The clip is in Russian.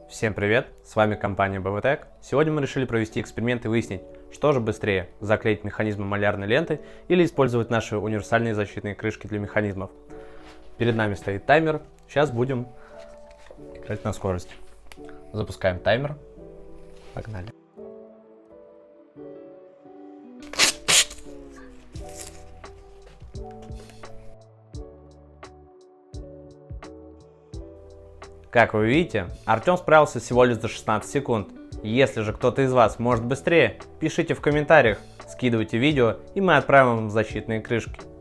Всем привет, с вами компания BVTech. Сегодня мы решили провести эксперимент и выяснить, что же быстрее, заклеить механизмы малярной лентой или использовать наши универсальные защитные крышки для механизмов. Перед нами стоит таймер, сейчас будем играть на скорость. Запускаем таймер, погнали. Как вы видите, Артем справился всего лишь за 16 секунд. Если же кто-то из вас может быстрее, пишите в комментариях, скидывайте видео, и мы отправим вам защитные крышки.